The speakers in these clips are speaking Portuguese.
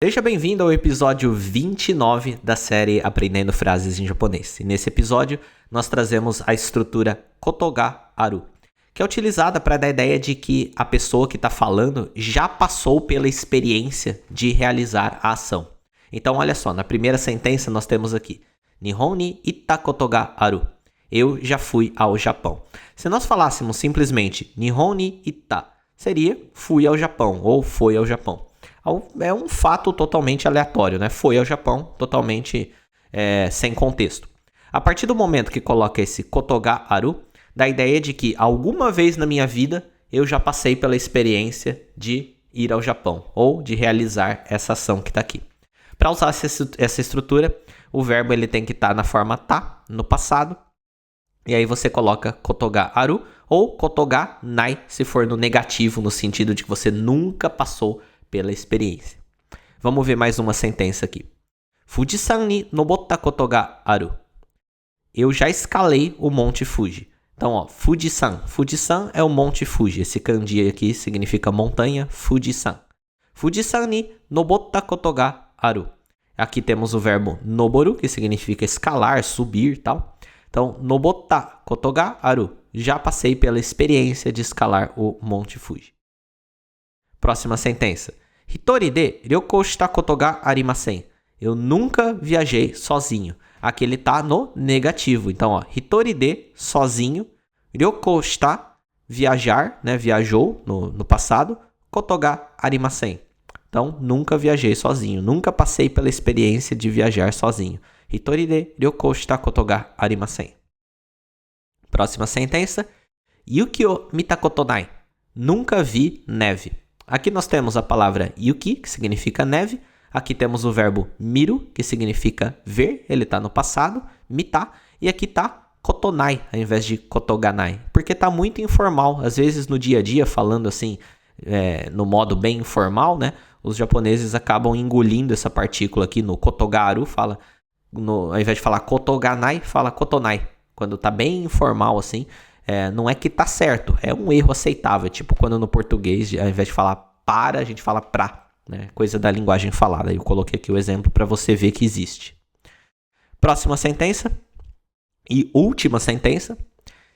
Seja bem-vindo ao episódio 29 da série Aprendendo Frases em Japonês. E nesse episódio, nós trazemos a estrutura Kotoga-aru, que é utilizada para dar a ideia de que a pessoa que está falando já passou pela experiência de realizar a ação. Então, olha só, na primeira sentença nós temos aqui Nihon ni itta koto ga aru. Eu já fui ao Japão. Se nós falássemos simplesmente Nihon ni itta, seria fui ao Japão ou foi ao Japão. É um fato totalmente aleatório, né? Foi ao Japão, totalmente sem contexto. A partir do momento que coloca esse Kotoga-aru, dá a ideia de que alguma vez na minha vida eu já passei pela experiência de ir ao Japão ou de realizar essa ação que está aqui. Para usar essa estrutura, o verbo ele tem que estar na forma tá, no passado, e aí você coloca Kotoga-aru ou Kotoga-nai, se for no negativo, no sentido de que você nunca passou pela experiência. Vamos ver mais uma sentença aqui. Fujisan ni nobotta koto ga aru. Eu já escalei o Monte Fuji. Então, ó, Fujisan. Fujisan é o Monte Fuji. Esse kanji aqui significa montanha, Fujisan. Fujisan ni nobotta koto ga aru. Aqui temos o verbo noboru, que significa escalar, subir e tal. Então, nobotta koto ga aru. Já passei pela experiência de escalar o Monte Fuji. Próxima sentença. Hitori de ryoukou shita koto ga arimasen. Eu nunca viajei sozinho. Aqui ele está no negativo. Então, ó, hitori de, sozinho. Ryoukou shita, viajar, né? Viajou no passado. Koto ga arimasen. Então, nunca viajei sozinho. Nunca passei pela experiência de viajar sozinho. Hitori de ryoukou shita koto ga arimasen. Próxima sentença. Yuki o mita koto nai. Nunca vi neve. Aqui nós temos a palavra yuki, que significa neve. Aqui temos o verbo miru, que significa ver. Ele está no passado. Mita. E aqui está kotonai, ao invés de kotoganai. Porque está muito informal. Às vezes no dia a dia, falando assim, no modo bem informal, né? Os japoneses acabam engolindo essa partícula aqui no kotogaru. Ao invés de falar kotoganai, fala kotonai. Quando está bem informal assim. Não é que tá certo, é um erro aceitável. Tipo quando no português, ao invés de falar para, a gente fala pra, né? Coisa da linguagem falada. Eu coloquei aqui o exemplo para você ver que existe. Próxima sentença e última sentença.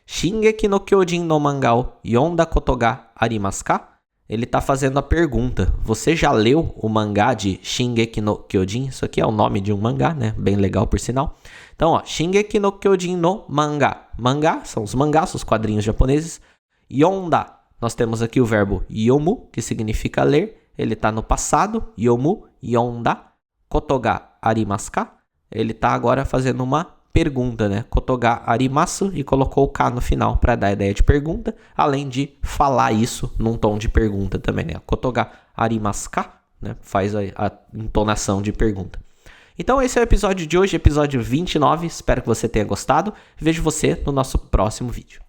Shingeki no Kyojin no mangá o yonda koto ga arimasu ka? Ele está fazendo a pergunta. Você já leu o mangá de Shingeki no Kyojin? Isso aqui é o nome de um mangá, né? Bem legal, por sinal. Então, ó, Shingeki no Kyojin no mangá. Mangá são os mangás, os quadrinhos japoneses. Yonda, nós temos aqui o verbo yomu, que significa ler. Ele está no passado. Yomu, yonda. Koto ga arimasu ka? Ele está agora fazendo uma pergunta, né? Koto ga arimasu e colocou o ka no final para dar a ideia de pergunta, além de falar isso num tom de pergunta também, né? Koto ga arimasu ka, né? Faz a entonação de pergunta. Então esse é o episódio de hoje, episódio 29. Espero que você tenha gostado. Vejo você no nosso próximo vídeo.